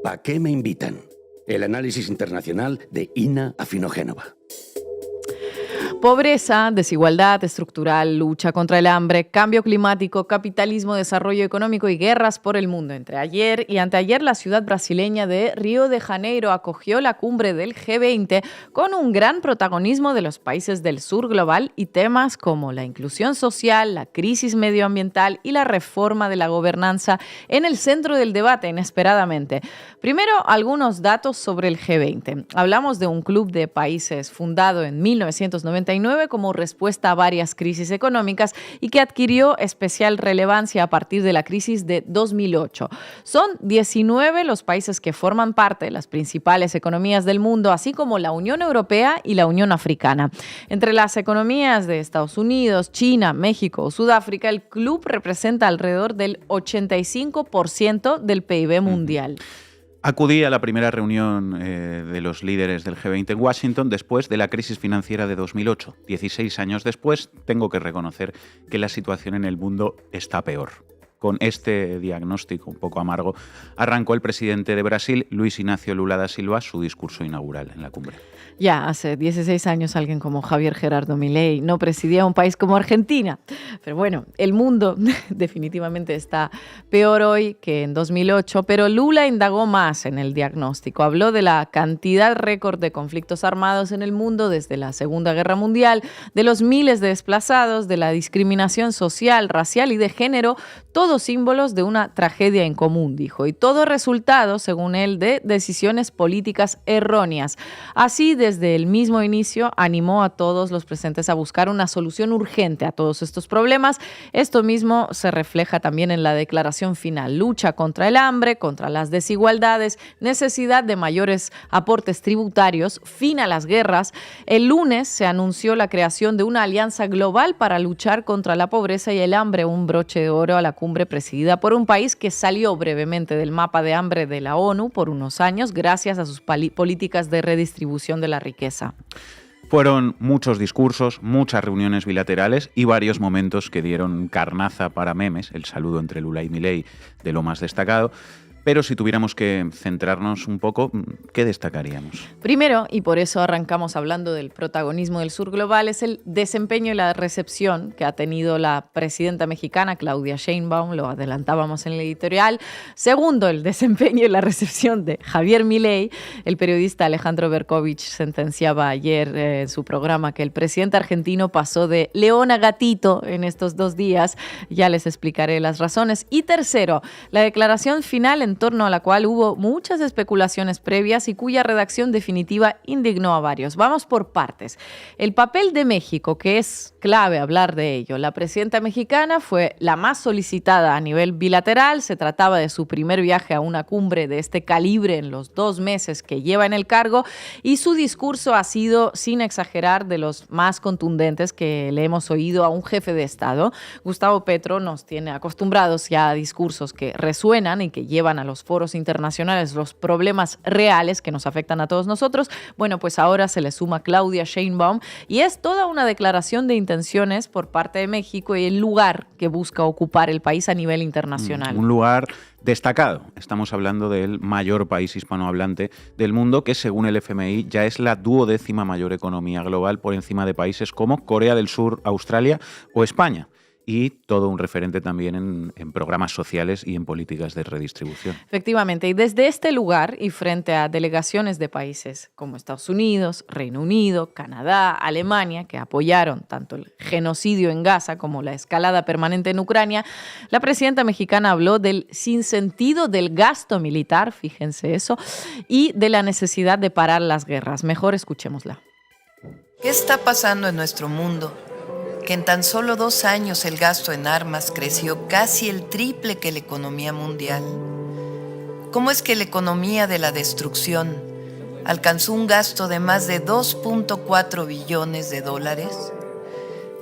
¿Pa' qué me invitan? El análisis internacional de Ina Afinogénova. Pobreza, desigualdad estructural, lucha contra el hambre, cambio climático, capitalismo, desarrollo económico y guerras por el mundo. Entre ayer y anteayer, la ciudad brasileña de Río de Janeiro acogió la cumbre del G20 con un gran protagonismo de los países del sur global y temas como la inclusión social, la crisis medioambiental y la reforma de la gobernanza en el centro del debate, inesperadamente. Primero, algunos datos sobre el G20. Hablamos de un club de países fundado en 1999 como respuesta a varias crisis económicas y que adquirió especial relevancia a partir de la crisis de 2008. Son 19 los países que forman parte de las principales economías del mundo, así como la Unión Europea y la Unión Africana. Entre las economías de Estados Unidos, China, México o Sudáfrica, el club representa alrededor del 85% del PIB mundial. Acudí a la primera reunión de los líderes del G20 en Washington después de la crisis financiera de 2008. 16 años después, tengo que reconocer que la situación en el mundo está peor. Con este diagnóstico un poco amargo, arrancó el presidente de Brasil, Luis Inácio Lula da Silva, su discurso inaugural en la cumbre. Ya hace 16 años alguien como Javier Gerardo Milei no presidía un país como Argentina. Pero bueno, el mundo definitivamente está peor hoy que en 2008, pero Lula indagó más en el diagnóstico. Habló de la cantidad récord de conflictos armados en el mundo desde la Segunda Guerra Mundial, de los miles de desplazados, de la discriminación social, racial y de género, todos símbolos de una tragedia en común, dijo, y todo resultado, según él, de decisiones políticas erróneas. Así, desde el mismo inicio, animó a todos los presentes a buscar una solución urgente a todos estos problemas. Esto mismo se refleja también en la declaración final: lucha contra el hambre, contra las desigualdades, necesidad de mayores aportes tributarios, fin a las guerras. El lunes se anunció la creación de una alianza global para luchar contra la pobreza y el hambre, un broche de oro a la cumbre presidida por un país que salió brevemente del mapa de hambre de la ONU por unos años gracias a sus políticas de redistribución de la riqueza. Fueron muchos discursos, muchas reuniones bilaterales y varios momentos que dieron carnaza para memes, el saludo entre Lula y Milei de lo más destacado. Pero si tuviéramos que centrarnos un poco, ¿qué destacaríamos? Primero, y por eso arrancamos hablando del protagonismo del sur global, es el desempeño y la recepción que ha tenido la presidenta mexicana, Claudia Sheinbaum, lo adelantábamos en el editorial. Segundo, el desempeño y la recepción de Javier Milei. El periodista Alejandro Berkovich sentenciaba ayer en su programa que el presidente argentino pasó de león a gatito en estos 2 días. Ya les explicaré las razones. Y tercero, la declaración final en torno a la cual hubo muchas especulaciones previas y cuya redacción definitiva indignó a varios. Vamos por partes. El papel de México, que es clave hablar de ello. La presidenta mexicana fue la más solicitada a nivel bilateral. Se trataba de su primer viaje a una cumbre de este calibre en los 2 meses que lleva en el cargo, y su discurso ha sido, sin exagerar, de los más contundentes que le hemos oído a un jefe de Estado. Gustavo Petro nos tiene acostumbrados ya a discursos que resuenan y que llevan a los foros internacionales los problemas reales que nos afectan a todos nosotros. Bueno, pues ahora se le suma Claudia Sheinbaum y es toda una declaración de intenciones por parte de México y el lugar que busca ocupar el país a nivel internacional. Un lugar destacado. Estamos hablando del mayor país hispanohablante del mundo, que según el FMI ya es la 12ª mayor economía global, por encima de países como Corea del Sur, Australia o España. Y todo un referente también en programas sociales y en políticas de redistribución. Efectivamente, y desde este lugar y frente a delegaciones de países como Estados Unidos, Reino Unido, Canadá, Alemania, que apoyaron tanto el genocidio en Gaza como la escalada permanente en Ucrania, la presidenta mexicana habló del sinsentido del gasto militar, fíjense eso, y de la necesidad de parar las guerras. Mejor escuchémosla. ¿Qué está pasando en nuestro mundo? Que en tan solo 2 años el gasto en armas creció casi el triple que la economía mundial. ¿Cómo es que la economía de la destrucción alcanzó un gasto de más de 2.4 billones de dólares?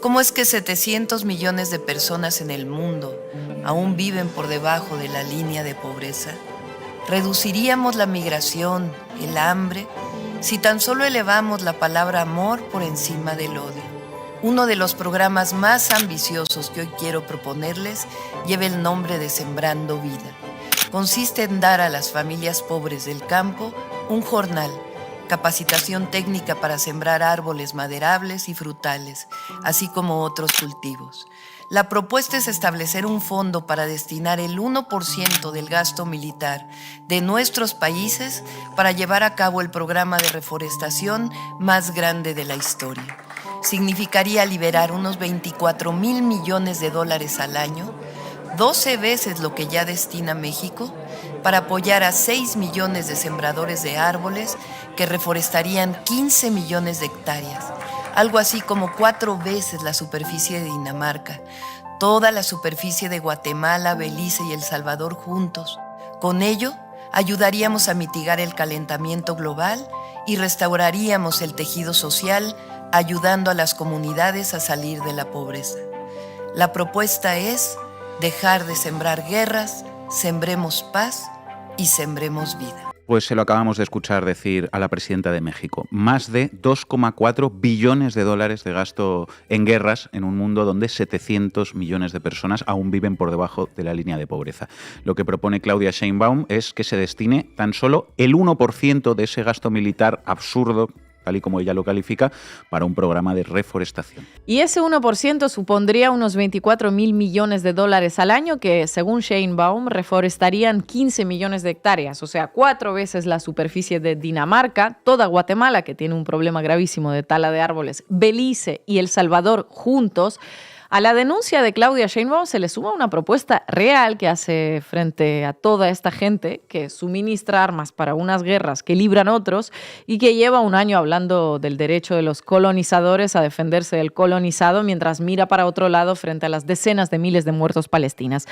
¿Cómo es que 700 millones de personas en el mundo aún viven por debajo de la línea de pobreza? ¿Reduciríamos la migración, el hambre, si tan solo elevamos la palabra amor por encima del odio? Uno de los programas más ambiciosos que hoy quiero proponerles lleva el nombre de Sembrando Vida. consiste en dar a las familias pobres del campo un jornal, capacitación técnica para sembrar árboles maderables y frutales, así como otros cultivos. La propuesta es establecer un fondo para destinar el 1% del gasto militar de nuestros países para llevar a cabo el programa de reforestación más grande de la historia. Significaría liberar unos 24,000 millones de dólares al año, 12 veces lo que ya destina México, para apoyar a 6 millones de sembradores de árboles que reforestarían 15 millones de hectáreas, algo así como 4 veces la superficie de Dinamarca, toda la superficie de Guatemala, Belice y El Salvador juntos. Con ello, ayudaríamos a mitigar el calentamiento global y restauraríamos el tejido social, ayudando a las comunidades a salir de la pobreza. La propuesta es dejar de sembrar guerras, sembremos paz y sembremos vida. Pues se lo acabamos de escuchar decir a la presidenta de México. Más de 2,4 billones de dólares de gasto en guerras en un mundo donde 700 millones de personas aún viven por debajo de la línea de pobreza. Lo que propone Claudia Sheinbaum es que se destine tan solo el 1% de ese gasto militar absurdo, tal y como ella lo califica, para un programa de reforestación. Y ese 1% supondría unos 24,000 millones de dólares al año que, según Sheinbaum, reforestarían 15 millones de hectáreas, o sea, 4 veces la superficie de Dinamarca, toda Guatemala, que tiene un problema gravísimo de tala de árboles, Belice y El Salvador juntos. A la denuncia de Claudia Sheinbaum se le suma una propuesta real que hace frente a toda esta gente que suministra armas para unas guerras que libran otros y que lleva un año hablando del derecho de los colonizadores a defenderse del colonizado mientras mira para otro lado frente a las decenas de miles de muertos palestinas.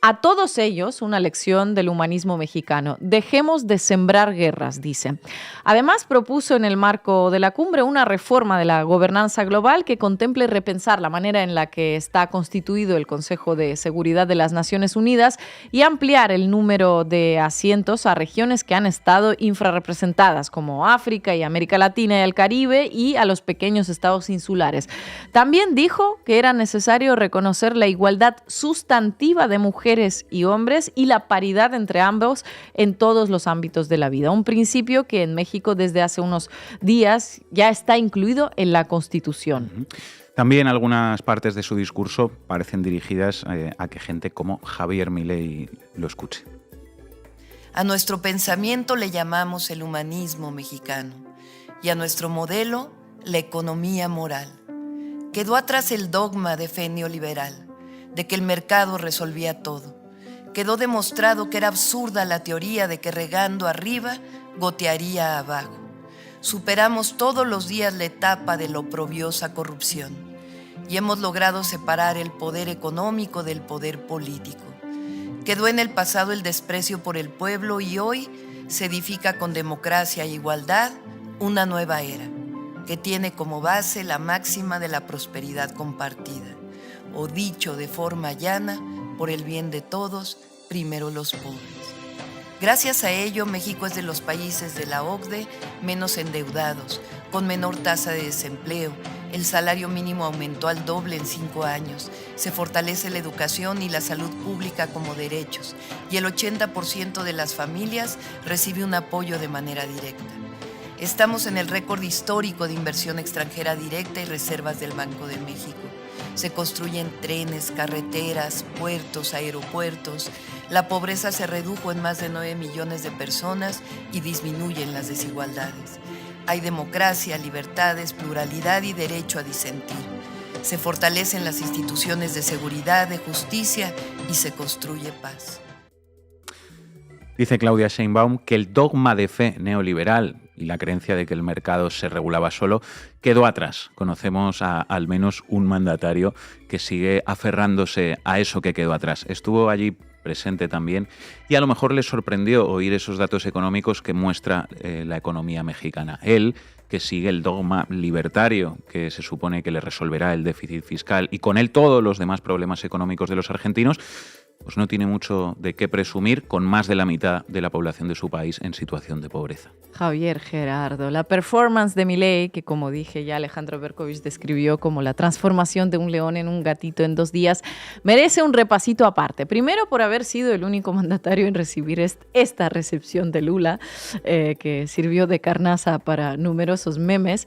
A todos ellos, una lección del humanismo mexicano. Dejemos de sembrar guerras, dice. Además, propuso en el marco de la cumbre una reforma de la gobernanza global que contemple repensar la manera en la que está constituido el Consejo de Seguridad de las Naciones Unidas y ampliar el número de asientos a regiones que han estado infrarrepresentadas, como África y América Latina y el Caribe, y a los pequeños estados insulares. También dijo que era necesario reconocer la igualdad sustantiva de mujeres y hombres y la paridad entre ambos en todos los ámbitos de la vida. Un principio que en México desde hace unos días ya está incluido en la Constitución. También algunas partes de su discurso parecen dirigidas a que gente como Javier Milei lo escuche. A nuestro pensamiento le llamamos el humanismo mexicano y a nuestro modelo la economía moral. Quedó atrás el dogma de fe neoliberal, de que el mercado resolvía todo. Quedó demostrado que era absurda la teoría de que regando arriba gotearía abajo. Superamos todos los días la etapa de la oprobiosa corrupción y hemos logrado separar el poder económico del poder político. Quedó en el pasado el desprecio por el pueblo y hoy se edifica con democracia e igualdad una nueva era que tiene como base la máxima de la prosperidad compartida, o dicho de forma llana, por el bien de todos, primero los pobres. Gracias a ello, México es de los países de la OCDE menos endeudados, con menor tasa de desempleo. El salario mínimo aumentó al doble en 5 años. Se fortalece la educación y la salud pública como derechos, y el 80% de las familias recibe un apoyo de manera directa. Estamos en el récord histórico de inversión extranjera directa y reservas del Banco de México. Se construyen trenes, carreteras, puertos, aeropuertos. La pobreza se redujo en más de 9 millones de personas y disminuyen las desigualdades. Hay democracia, libertades, pluralidad y derecho a disentir. Se fortalecen las instituciones de seguridad, de justicia y se construye paz. Dice Claudia Sheinbaum que el dogma de fe neoliberal y la creencia de que el mercado se regulaba solo quedó atrás. Conocemos a al menos un mandatario que sigue aferrándose a eso que quedó atrás. Estuvo allí presente también y a lo mejor le sorprendió oír esos datos económicos que muestra la economía mexicana. Él, que sigue el dogma libertario que se supone que le resolverá el déficit fiscal y con él todos los demás problemas económicos de los argentinos, pues no tiene mucho de qué presumir con más de la mitad de la población de su país en situación de pobreza. Javier Gerardo, la performance de Milei, que como dije ya Alejandro Berkovich describió como la transformación de un león en un gatito en 2 días, merece un repasito aparte. Primero por haber sido el único mandatario en recibir esta recepción de Lula, que sirvió de carnaza para numerosos memes.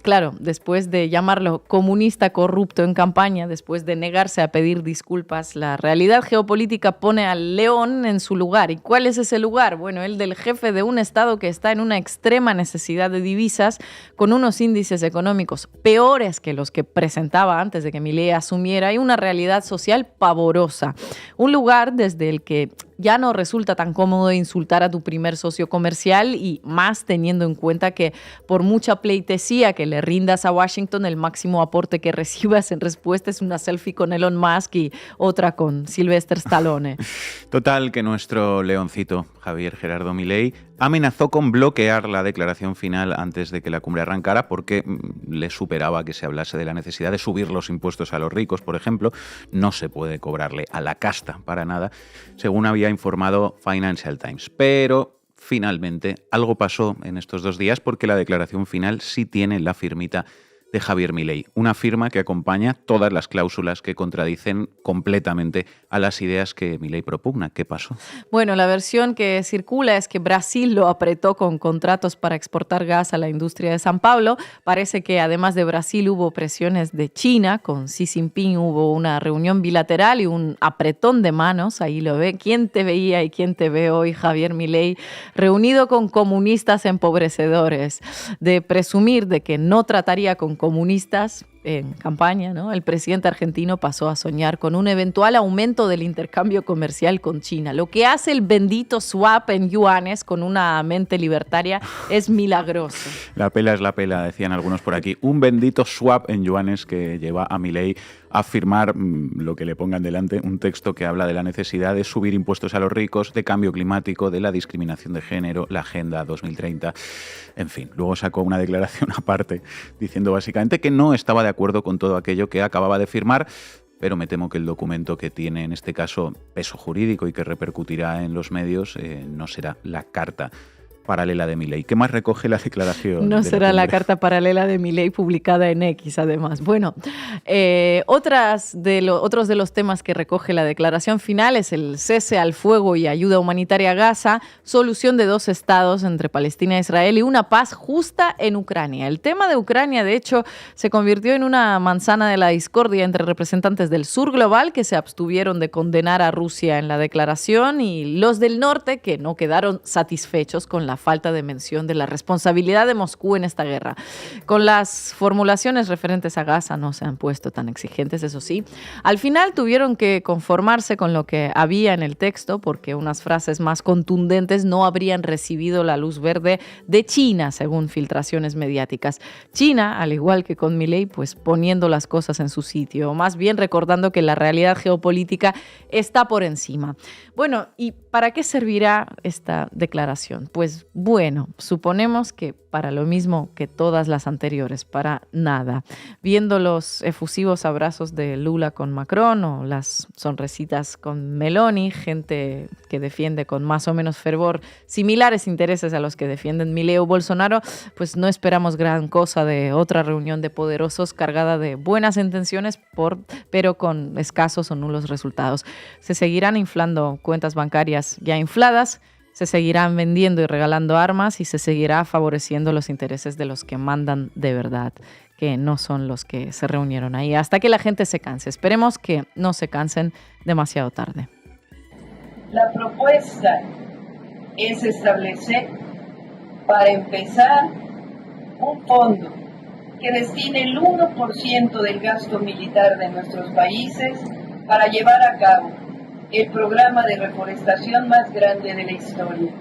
Claro, después de llamarlo comunista corrupto en campaña, después de negarse a pedir disculpas, la realidad geopolítica pone al león en su lugar. ¿Y cuál es ese lugar? Bueno, el del jefe de un estado que está en una extrema necesidad de divisas, con unos índices económicos peores que los que presentaba antes de que Milei asumiera y una realidad social pavorosa. Un lugar desde el que ya no resulta tan cómodo insultar a tu primer socio comercial y más teniendo en cuenta que por mucha pleitesía que le rindas a Washington, el máximo aporte que recibas en respuesta es una selfie con Elon Musk y otra con Sylvester Stallone. Total, que nuestro leoncito, Javier Gerardo Milei, amenazó con bloquear la declaración final antes de que la cumbre arrancara porque le superaba que se hablase de la necesidad de subir los impuestos a los ricos, por ejemplo. No se puede cobrarle a la casta para nada, según había informado Financial Times. Pero finalmente algo pasó en estos 2 días porque la declaración final sí tiene la firmita de Javier Milei, una firma que acompaña todas las cláusulas que contradicen completamente a las ideas que Milei propugna. ¿Qué pasó? Bueno, la versión que circula es que Brasil lo apretó con contratos para exportar gas a la industria de San Pablo. Parece que además de Brasil hubo presiones de China, con Xi Jinping hubo una reunión bilateral y un apretón de manos, ahí lo ve. ¿Quién te veía y quién te ve hoy, Javier Milei, reunido con comunistas empobrecedores? De presumir de que no trataría con comunistas en campaña, ¿no? El presidente argentino pasó a soñar con un eventual aumento del intercambio comercial con China. Lo que hace el bendito swap en yuanes con una mente libertaria es milagroso. La pela es la pela, decían algunos por aquí. Un bendito swap en yuanes que lleva a Milei a firmar lo que le pongan delante, un texto que habla de la necesidad de subir impuestos a los ricos, de cambio climático, de la discriminación de género, la Agenda 2030. En fin, luego sacó una declaración aparte diciendo básicamente que no estaba de acuerdo con todo aquello que acababa de firmar, pero me temo que el documento que tiene en este caso peso jurídico y que repercutirá en los medios no será la carta paralela de Milei. ¿Qué más recoge la declaración? No será la carta paralela de Milei publicada en X, además. Bueno, otros de los temas que recoge la declaración final es el cese al fuego y ayuda humanitaria a Gaza, solución de 2 estados entre Palestina e Israel y una paz justa en Ucrania. El tema de Ucrania, de hecho, se convirtió en una manzana de la discordia entre representantes del sur global que se abstuvieron de condenar a Rusia en la declaración y los del norte que no quedaron satisfechos con la falta de mención de la responsabilidad de Moscú en esta guerra. Con las formulaciones referentes a Gaza no se han puesto tan exigentes, eso sí. Al final tuvieron que conformarse con lo que había en el texto porque unas frases más contundentes no habrían recibido la luz verde de China, según filtraciones mediáticas. China, al igual que con Milei, pues poniendo las cosas en su sitio, o más bien recordando que la realidad geopolítica está por encima. Bueno, ¿y para qué servirá esta declaración? Pues bueno, suponemos que para lo mismo que todas las anteriores, para nada. Viendo los efusivos abrazos de Lula con Macron o las sonrisitas con Meloni, gente que defiende con más o menos fervor similares intereses a los que defienden Milei o Bolsonaro, pues no esperamos gran cosa de otra reunión de poderosos cargada de buenas intenciones, pero con escasos o nulos resultados. Se seguirán inflando cuentas bancarias ya infladas, se seguirán vendiendo y regalando armas y se seguirá favoreciendo los intereses de los que mandan de verdad, que no son los que se reunieron ahí, hasta que la gente se canse. Esperemos que no se cansen demasiado tarde. La propuesta es establecer, para empezar, un fondo que destine el 1% del gasto militar de nuestros países para llevar a cabo el programa de reforestación más grande de la historia.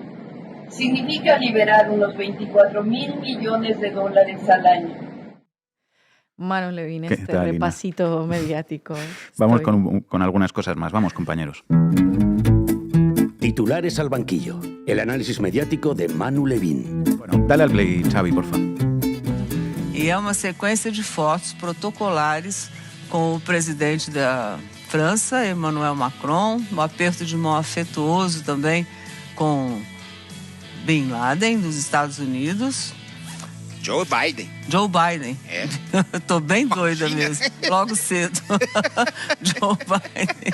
Significa liberar unos $24,000 millones al año. Manu Levin, este repasito mediático. Vamos con algunas cosas más. Vamos, compañeros. Titulares al banquillo. El análisis mediático de Manu Levin. Bueno, dale al play, Xavi, por favor. E é uma sequência de fotos protocolares com o presidente França, Emmanuel Macron, um aperto de mão afetuoso também com Bin Laden, dos Estados Unidos. Joe Biden. Joe Biden. É. Tô bem doida mesmo, logo cedo. Joe Biden.